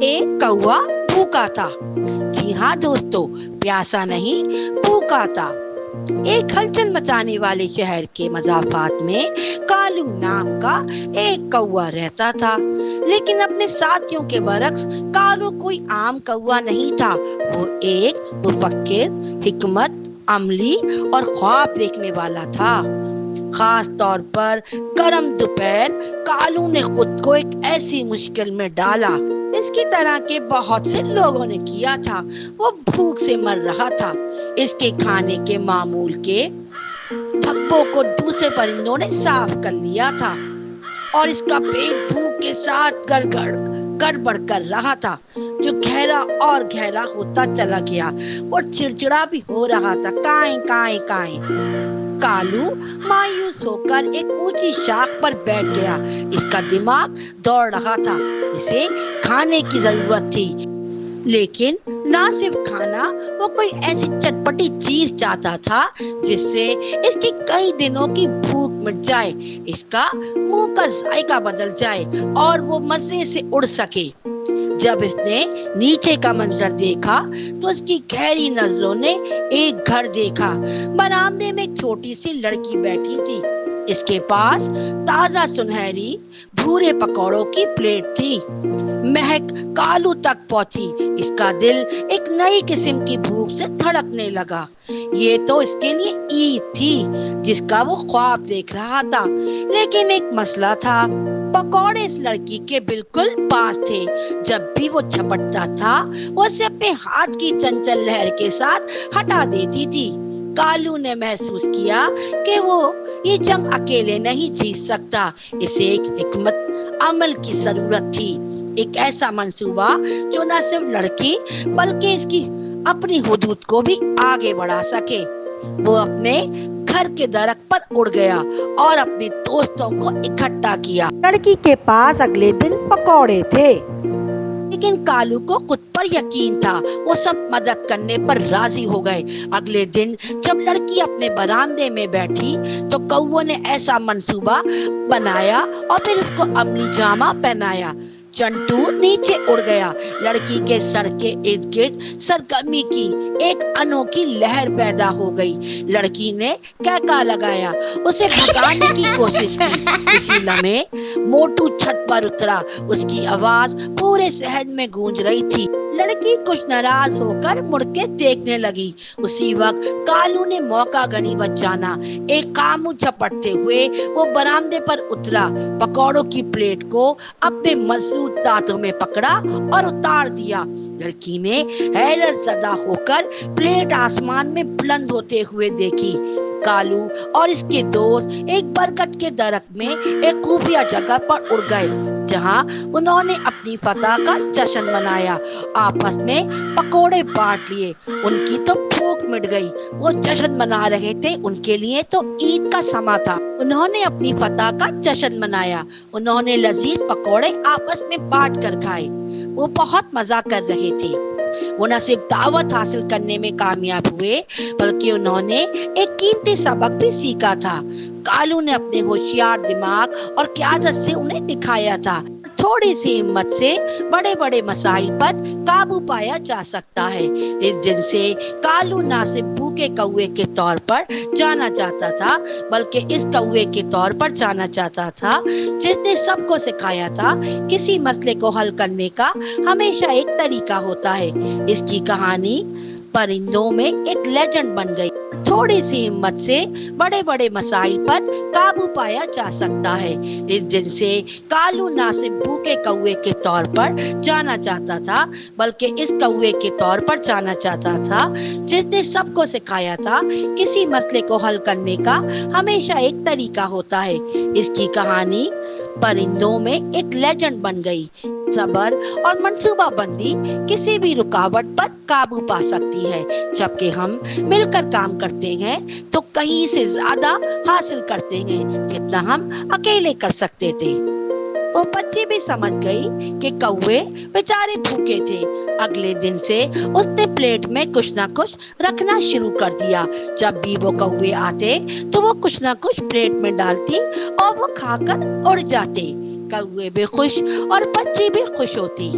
ایک کوا بھوکا تھا. جی ہاں دوستو، پیاسا نہیں، بھوکا تھا. ایک ہلچل مچانے والے شہر کے مضافات میں کالو نام کا ایک کوا رہتا تھا. لیکن اپنے ساتھیوں کے برعکس کالو کوئی عام کوا نہیں تھا. وہ ایک مفکر، حکمت عملی اور خواب دیکھنے والا تھا. خاص طور پر گرم دوپہر کالو نے خود کو ایک ایسی مشکل میں ڈالا اس کی طرح کے بہت سے لوگوں نے کیا تھا. وہ بھوک سے مر رہا تھا. اس کے کھانے کے معمول کے دھبوں کو دوسرے پرندوں نے صاف کر لیا تھا اور اس کا پیٹ بھوک کے ساتھ گڑبڑ کر رہا تھا، جو گہرا اور گہرا ہوتا چلا گیا. اور چڑچڑا بھی ہو رہا تھا. کائیں کائیں کائیں. کالو مایوس ہو کر ایک اونچی شاخ پر بیٹھ گیا. اس کا دماغ دوڑ رہا تھا. اسے کھانے کی ضرورت تھی، لیکن نہ صرف کھانا، وہ کوئی ایسی چٹپٹی چیز چاہتا تھا جس سے اس کی کئی دنوں کی بھوک مٹ جائے، اس کا منہ کا ذائقہ بدل جائے اور وہ مزے سے اڑ سکے. جب اس نے نیچے کا منظر دیکھا تو اس کی گہری نظروں نے ایک گھر دیکھا. برآمدے میں ایک چھوٹی سی لڑکی بیٹھی تھی. اس کے پاس تازہ سنہری بھورے پکوڑوں کی پلیٹ تھی. مہک کالو تک پہنچی. اس کا دل ایک نئی قسم کی بھوک سے دھڑکنے لگا. یہ تو اس کے لیے عید تھی جس کا وہ خواب دیکھ رہا تھا. لیکن ایک مسئلہ تھا. پکوڑے اس لڑکی کے بالکل پاس تھے. جب بھی وہ جھپٹتا تھا وہ اسے اپنے ہاتھ کی چنچل لہر کے ساتھ ہٹا دیتی تھی. کالو نے محسوس کیا کہ وہ یہ جنگ اکیلے نہیں جیت سکتا. اسے ایک حکمت عمل کی ضرورت تھی. ایک ایسا منصوبہ جو نہ صرف لڑکی بلکہ اس کی اپنی حدود کو بھی آگے بڑھا سکے. وہ اپنے گھر کے درخت پر اڑ گیا اور اپنے دوستوں کو اکٹھا کیا. لڑکی کے پاس اگلے دن پکوڑے تھے، لیکن کالو کو خود پر یقین تھا. وہ سب مدد کرنے پر راضی ہو گئے. اگلے دن جب لڑکی اپنے برآمدے میں بیٹھی تو کوے نے ایسا منصوبہ بنایا اور پھر اس کو عملی جامہ پہنایا. چنٹو نیچے اڑ گیا. لڑکی کے سر کے ارد گرد سرگرمی کی ایک انوکھی لہر پیدا ہو گئی. لڑکی نے کہکا لگایا، اسے بھگانے کی کوشش کی. اسی لمحے موٹو چھت پر اترا. اس کی آواز پورے شہر میں گونج رہی تھی. لڑکی کچھ ناراض ہو کر مڑ کے دیکھنے لگی. اسی وقت کالو نے موقع غنیمت جانا. ایک خاموش جھپٹتے ہوئے وہ برآمدے پر اترا، پکوڑوں کی پلیٹ کو اپنے مضبوط دانتوں میں پکڑا اور اتار دیا. لڑکی نے حیرت زدہ ہو کر پلیٹ آسمان میں بلند ہوتے ہوئے دیکھی. کالو اور اس کے دوست ایک برگد کے درخت میں ایک خفیہ جگہ پر اڑ گئے جہاں انہوں نے اپنی فتح کا جشن منایا. آپس میں پکوڑے بانٹ لیے. ان کی تو بھوک مٹ گئی. وہ جشن منا رہے تھے. ان کے لیے تو عید کا سما تھا. انہوں نے اپنی فتح کا جشن منایا. انہوں نے لذیذ پکوڑے آپس میں بانٹ کر کھائے. وہ بہت مزہ کر رہے تھے. وہ نہ صرف دعوت حاصل کرنے میں کامیاب ہوئے بلکہ انہوں نے ایک قیمتی سبق بھی سیکھا تھا. کالو نے اپنے ہوشیار دماغ اور قیادت سے انہیں دکھایا تھا تھوڑی سی ہمت سے بڑے بڑے مسائل پر قابو پایا جا سکتا ہے. اس دن سے کالو نہ صرف بھوکے کوے کے طور پر جانا جاتا تھا بلکہ اس کوے کے طور پر جانا جاتا تھا جس نے سب کو سکھایا تھا کسی مسئلے کو حل کرنے کا ہمیشہ ایک طریقہ ہوتا ہے. اس کی کہانی پرندوں میں ایک لیجنڈ بن گئی. تھوڑی سی ہمت سے بڑے بڑے مسائل پر قابو پایا جا سکتا ہے. اس دن سے کالو نہ صرف بھوکے کوے کے طور پر جانا چاہتا تھا بلکہ اس کوے کے طور پر جانا چاہتا تھا جس نے سب کو سکھایا تھا کسی مسئلے کو حل کرنے کا ہمیشہ ایک طریقہ ہوتا ہے. اس کی کہانی پرندوں میں ایک لیجنڈ بن گئی. صبر اور منصوبہ بندی کسی بھی رکاوٹ پر قابو پا سکتی ہے. جبکہ ہم مل کر کام کرتے ہیں تو کہیں سے زیادہ حاصل کرتے ہیں جتنا ہم اکیلے کر سکتے تھے. وہ بچی بھی سمجھ گئی کہ کوے بیچارے بھوکے تھے. اگلے دن سے اس نے پلیٹ میں کچھ نہ کچھ رکھنا شروع کر دیا. جب بھی وہ کوے آتے تو وہ کچھ نہ کچھ پلیٹ میں ڈالتی اور وہ کھا کر اڑ جاتے. کوے بھی خوش اور بچی بھی خوش ہوتی.